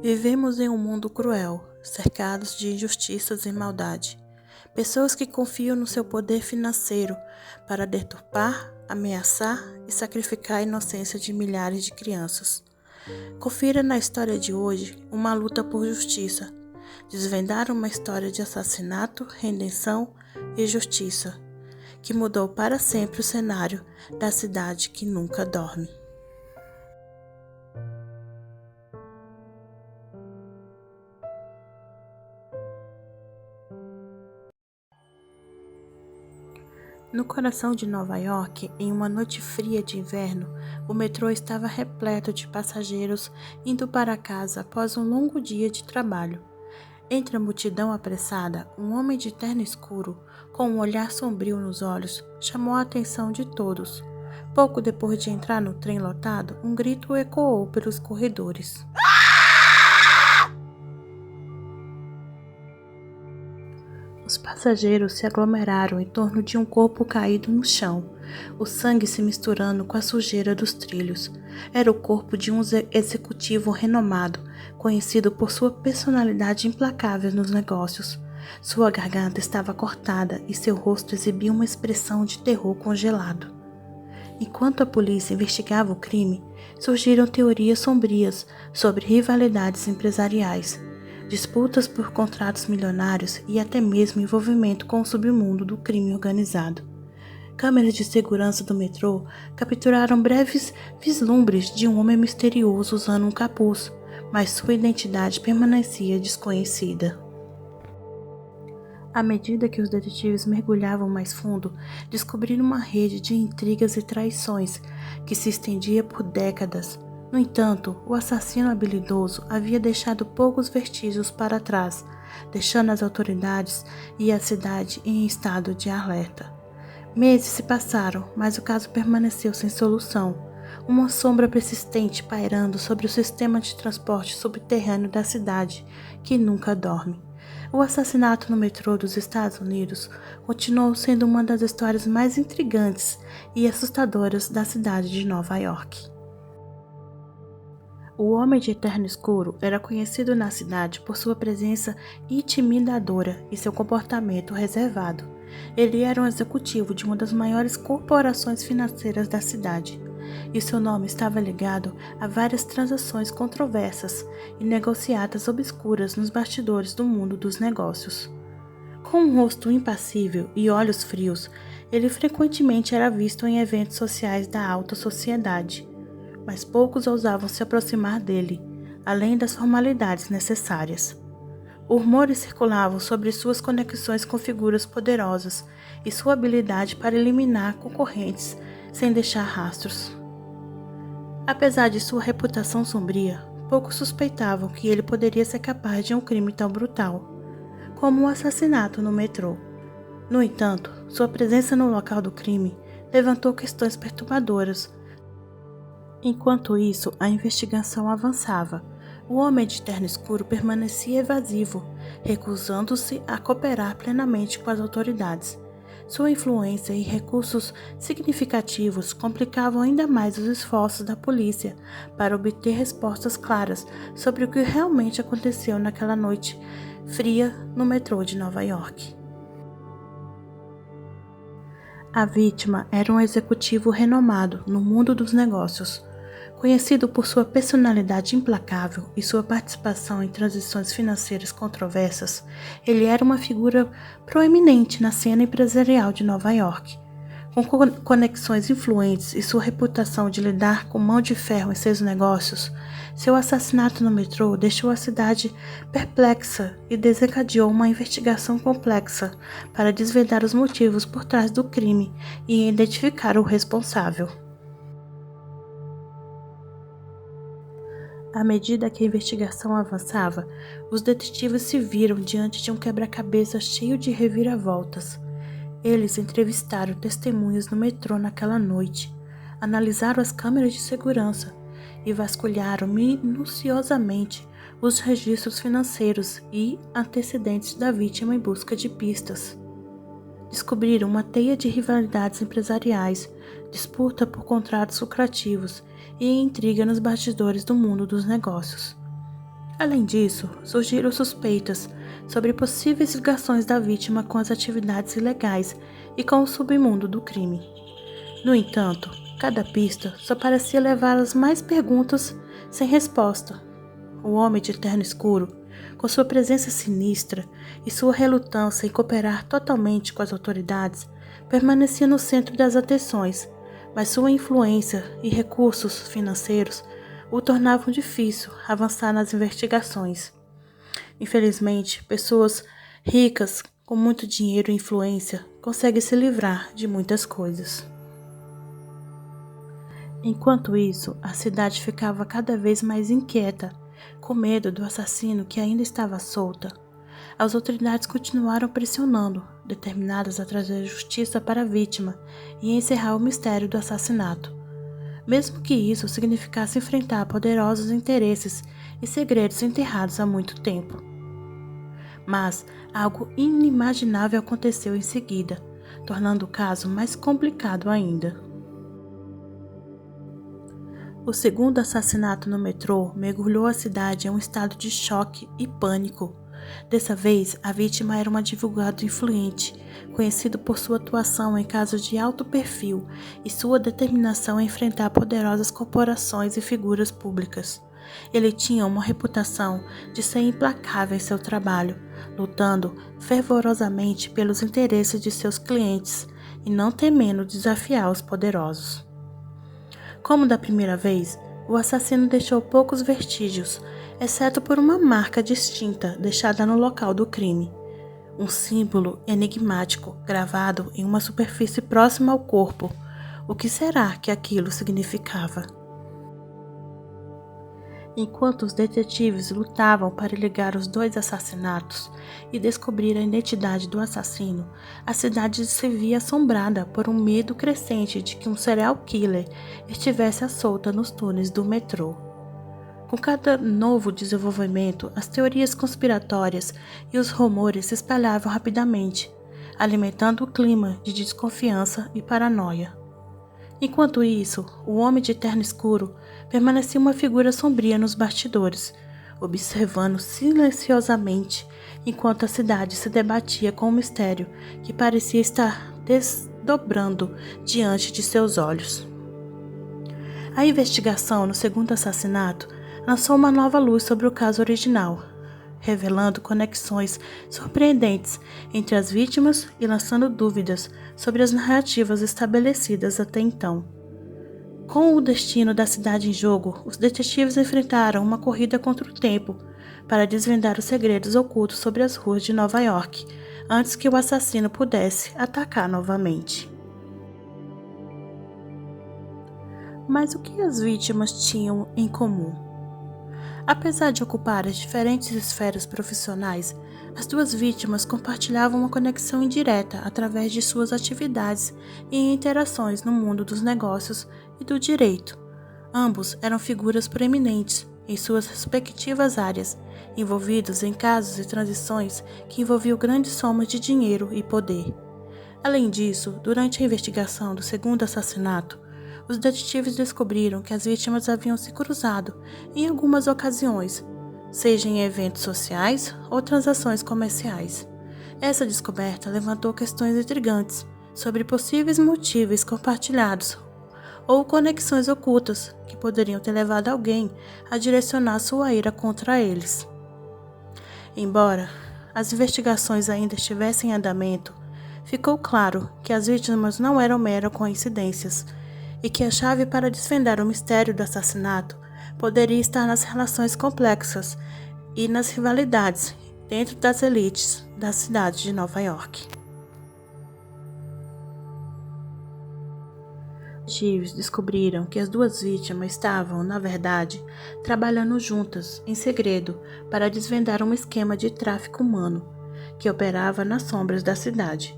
Vivemos em um mundo cruel, cercados de injustiças e maldade. Pessoas que confiam no seu poder financeiro para deturpar, ameaçar e sacrificar a inocência de milhares de crianças. Confira na história de hoje uma luta por justiça. Desvendar uma história de assassinato, redenção e justiça, que mudou para sempre o cenário da cidade que nunca dorme. No coração de Nova York, em uma noite fria de inverno, o metrô estava repleto de passageiros indo para casa após um longo dia de trabalho. Entre a multidão apressada, um homem de terno escuro, com um olhar sombrio nos olhos, chamou a atenção de todos. Pouco depois de entrar no trem lotado, um grito ecoou pelos corredores. Os passageiros se aglomeraram em torno de um corpo caído no chão, o sangue se misturando com a sujeira dos trilhos. Era o corpo de um executivo renomado, conhecido por sua personalidade implacável nos negócios. Sua garganta estava cortada e seu rosto exibia uma expressão de terror congelado. Enquanto a polícia investigava o crime, surgiram teorias sombrias sobre rivalidades empresariais, disputas por contratos milionários e até mesmo envolvimento com o submundo do crime organizado. Câmeras de segurança do metrô capturaram breves vislumbres de um homem misterioso usando um capuz, mas sua identidade permanecia desconhecida. À medida que os detetives mergulhavam mais fundo, descobriram uma rede de intrigas e traições que se estendia por décadas. No entanto, o assassino habilidoso havia deixado poucos vestígios para trás, deixando as autoridades e a cidade em estado de alerta. Meses se passaram, mas o caso permaneceu sem solução, uma sombra persistente pairando sobre o sistema de transporte subterrâneo da cidade, que nunca dorme. O assassinato no metrô dos Estados Unidos continuou sendo uma das histórias mais intrigantes e assustadoras da cidade de Nova York. O homem de terno escuro era conhecido na cidade por sua presença intimidadora e seu comportamento reservado. Ele era um executivo de uma das maiores corporações financeiras da cidade, e seu nome estava ligado a várias transações controversas e negociatas obscuras nos bastidores do mundo dos negócios. Com um rosto impassível e olhos frios, ele frequentemente era visto em eventos sociais da alta sociedade, mas poucos ousavam se aproximar dele, além das formalidades necessárias. Rumores circulavam sobre suas conexões com figuras poderosas e sua habilidade para eliminar concorrentes sem deixar rastros. Apesar de sua reputação sombria, poucos suspeitavam que ele poderia ser capaz de um crime tão brutal, como um assassinato no metrô. No entanto, sua presença no local do crime levantou questões perturbadoras. Enquanto isso, a investigação avançava. O homem de terno escuro permanecia evasivo, recusando-se a cooperar plenamente com as autoridades. Sua influência e recursos significativos complicavam ainda mais os esforços da polícia para obter respostas claras sobre o que realmente aconteceu naquela noite fria no metrô de Nova York. A vítima era um executivo renomado no mundo dos negócios. Conhecido por sua personalidade implacável e sua participação em transações financeiras controversas, ele era uma figura proeminente na cena empresarial de Nova York. Com conexões influentes e sua reputação de lidar com mão de ferro em seus negócios, seu assassinato no metrô deixou a cidade perplexa e desencadeou uma investigação complexa para desvendar os motivos por trás do crime e identificar o responsável. À medida que a investigação avançava, os detetives se viram diante de um quebra-cabeça cheio de reviravoltas. Eles entrevistaram testemunhas no metrô naquela noite, analisaram as câmeras de segurança e vasculharam minuciosamente os registros financeiros e antecedentes da vítima em busca de pistas. Descobriram uma teia de rivalidades empresariais, disputa por contratos lucrativos e intriga nos bastidores do mundo dos negócios. Além disso, surgiram suspeitas sobre possíveis ligações da vítima com as atividades ilegais e com o submundo do crime. No entanto, cada pista só parecia levar a mais perguntas sem resposta. O homem de terno escuro, com sua presença sinistra e sua relutância em cooperar totalmente com as autoridades, permanecia no centro das atenções, mas sua influência e recursos financeiros o tornavam difícil avançar nas investigações. Infelizmente, pessoas ricas com muito dinheiro e influência conseguem se livrar de muitas coisas. Enquanto isso, a cidade ficava cada vez mais inquieta, com medo do assassino que ainda estava solta. As autoridades continuaram pressionando, determinadas a trazer justiça para a vítima e encerrar o mistério do assassinato, mesmo que isso significasse enfrentar poderosos interesses e segredos enterrados há muito tempo. Mas algo inimaginável aconteceu em seguida, tornando o caso mais complicado ainda. O segundo assassinato no metrô mergulhou a cidade em um estado de choque e pânico. Dessa vez, a vítima era um advogado influente, conhecido por sua atuação em casos de alto perfil e sua determinação em enfrentar poderosas corporações e figuras públicas. Ele tinha uma reputação de ser implacável em seu trabalho, lutando fervorosamente pelos interesses de seus clientes e não temendo desafiar os poderosos. Como da primeira vez, o assassino deixou poucos vestígios, exceto por uma marca distinta deixada no local do crime. Um símbolo enigmático gravado em uma superfície próxima ao corpo. O que será que aquilo significava? Enquanto os detetives lutavam para ligar os dois assassinatos e descobrir a identidade do assassino, a cidade se via assombrada por um medo crescente de que um serial killer estivesse à solta nos túneis do metrô. Com cada novo desenvolvimento, as teorias conspiratórias e os rumores se espalhavam rapidamente, alimentando o clima de desconfiança e paranoia. Enquanto isso, o homem de terno escuro permanecia uma figura sombria nos bastidores, observando silenciosamente enquanto a cidade se debatia com um mistério que parecia estar desdobrando diante de seus olhos. A investigação no segundo assassinato lançou uma nova luz sobre o caso original, revelando conexões surpreendentes entre as vítimas e lançando dúvidas sobre as narrativas estabelecidas até então. Com o destino da cidade em jogo, os detetives enfrentaram uma corrida contra o tempo para desvendar os segredos ocultos sobre as ruas de Nova York, antes que o assassino pudesse atacar novamente. Mas o que as vítimas tinham em comum? Apesar de ocupar as diferentes esferas profissionais, as duas vítimas compartilhavam uma conexão indireta através de suas atividades e interações no mundo dos negócios e do direito. Ambos eram figuras proeminentes em suas respectivas áreas, envolvidos em casos e transições que envolviam grandes somas de dinheiro e poder. Além disso, durante a investigação do segundo assassinato, os detetives descobriram que as vítimas haviam se cruzado em algumas ocasiões, seja em eventos sociais ou transações comerciais. Essa descoberta levantou questões intrigantes sobre possíveis motivos compartilhados ou conexões ocultas que poderiam ter levado alguém a direcionar sua ira contra eles. Embora as investigações ainda estivessem em andamento, ficou claro que as vítimas não eram meras coincidências e que a chave para desvendar o mistério do assassinato poderia estar nas relações complexas e nas rivalidades dentro das elites da cidade de Nova York. Os detetives descobriram que as duas vítimas estavam, na verdade, trabalhando juntas, em segredo, para desvendar um esquema de tráfico humano que operava nas sombras da cidade.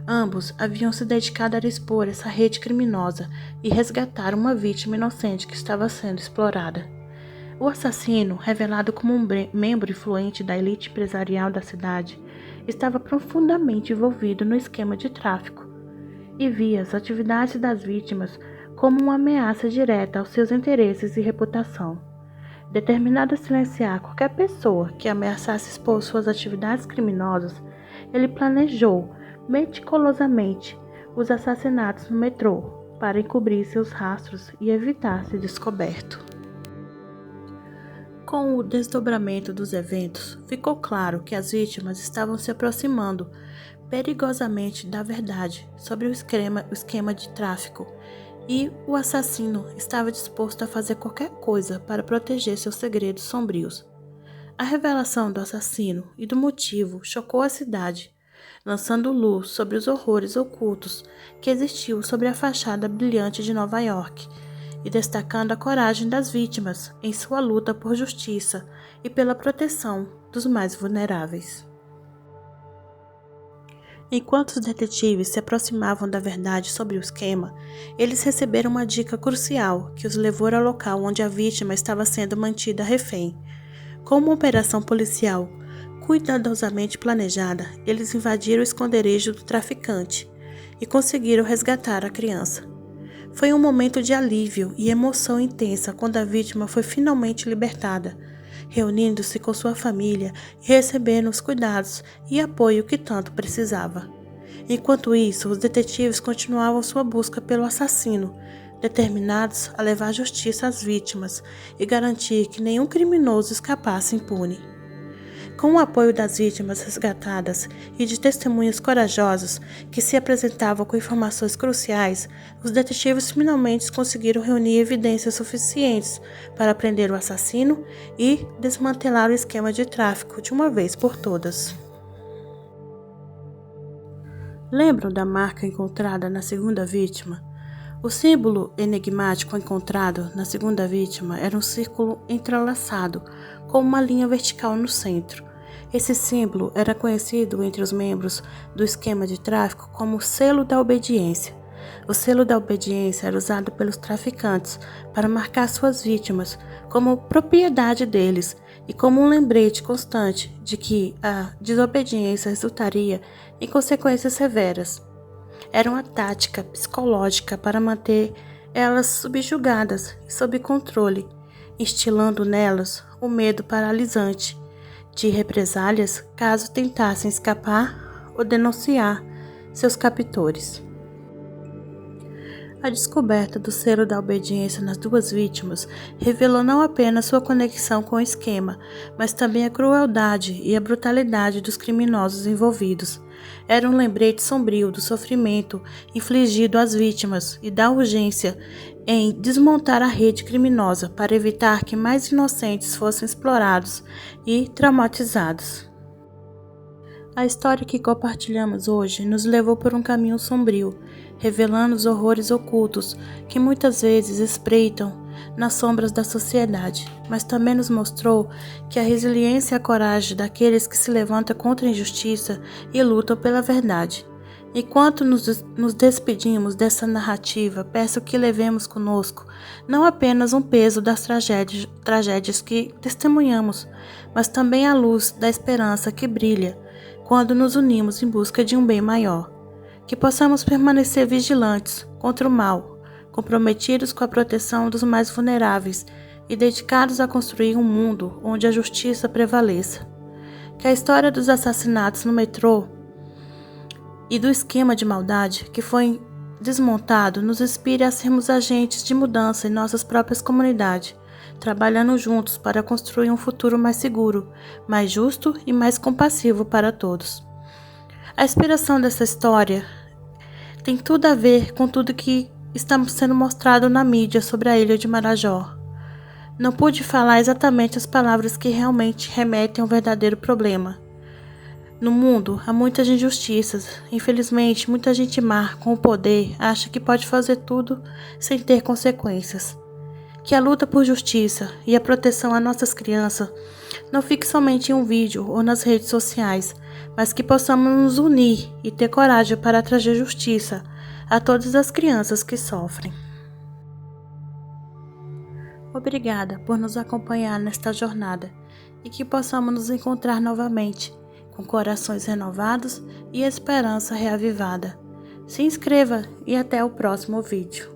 Ambos haviam se dedicado a expor essa rede criminosa e resgatar uma vítima inocente que estava sendo explorada. O assassino, revelado como um membro influente da elite empresarial da cidade, estava profundamente envolvido no esquema de tráfico e via as atividades das vítimas como uma ameaça direta aos seus interesses e reputação. Determinado a silenciar qualquer pessoa que ameaçasse expor suas atividades criminosas, ele planejou meticulosamente os assassinatos no metrô para encobrir seus rastros e evitar ser descoberto. Com o desdobramento dos eventos, ficou claro que as vítimas estavam se aproximando perigosamente da verdade sobre o esquema de tráfico, e o assassino estava disposto a fazer qualquer coisa para proteger seus segredos sombrios. A revelação do assassino e do motivo chocou a cidade, lançando luz sobre os horrores ocultos que existiam sobre a fachada brilhante de Nova York e destacando a coragem das vítimas em sua luta por justiça e pela proteção dos mais vulneráveis. Enquanto os detetives se aproximavam da verdade sobre o esquema, eles receberam uma dica crucial que os levou ao local onde a vítima estava sendo mantida refém. Com uma operação policial cuidadosamente planejada, eles invadiram o esconderijo do traficante e conseguiram resgatar a criança. Foi um momento de alívio e emoção intensa quando a vítima foi finalmente libertada, reunindo-se com sua família e recebendo os cuidados e apoio que tanto precisava. Enquanto isso, os detetives continuavam sua busca pelo assassino, determinados a levar justiça às vítimas e garantir que nenhum criminoso escapasse impune. Com o apoio das vítimas resgatadas e de testemunhas corajosos que se apresentavam com informações cruciais, os detetives finalmente conseguiram reunir evidências suficientes para prender o assassino e desmantelar o esquema de tráfico de uma vez por todas. Lembram da marca encontrada na segunda vítima? O símbolo enigmático encontrado na segunda vítima era um círculo entrelaçado com uma linha vertical no centro. Esse símbolo era conhecido entre os membros do esquema de tráfico como o selo da obediência. O selo da obediência era usado pelos traficantes para marcar suas vítimas como propriedade deles e como um lembrete constante de que a desobediência resultaria em consequências severas. Era uma tática psicológica para manter elas subjugadas e sob controle, instilando nelas o medo paralisante de represálias caso tentassem escapar ou denunciar seus captores. A descoberta do selo da obediência nas duas vítimas revelou não apenas sua conexão com o esquema, mas também a crueldade e a brutalidade dos criminosos envolvidos. Era um lembrete sombrio do sofrimento infligido às vítimas e da urgência em desmontar a rede criminosa para evitar que mais inocentes fossem explorados e traumatizados. A história que compartilhamos hoje nos levou por um caminho sombrio, revelando os horrores ocultos que muitas vezes espreitam nas sombras da sociedade, mas também nos mostrou que a resiliência e a coragem daqueles que se levantam contra a injustiça e lutam pela verdade. Enquanto nos despedimos dessa narrativa, peço que levemos conosco não apenas um peso das tragédias que testemunhamos, mas também a luz da esperança que brilha quando nos unimos em busca de um bem maior. Que possamos permanecer vigilantes contra o mal, comprometidos com a proteção dos mais vulneráveis e dedicados a construir um mundo onde a justiça prevaleça. Que a história dos assassinatos no metrô e do esquema de maldade que foi desmontado nos inspire a sermos agentes de mudança em nossas próprias comunidades, trabalhando juntos para construir um futuro mais seguro, mais justo e mais compassivo para todos. A inspiração dessa história tem tudo a ver com tudo que está sendo mostrado na mídia sobre a ilha de Marajó. Não pude falar exatamente as palavras que realmente remetem ao verdadeiro problema. No mundo, há muitas injustiças. Infelizmente, muita gente má com o poder acha que pode fazer tudo sem ter consequências. Que a luta por justiça e a proteção a nossas crianças não fique somente em um vídeo ou nas redes sociais, mas que possamos nos unir e ter coragem para trazer justiça a todas as crianças que sofrem. Obrigada por nos acompanhar nesta jornada e que possamos nos encontrar novamente, com corações renovados e esperança reavivada. Se inscreva e até o próximo vídeo.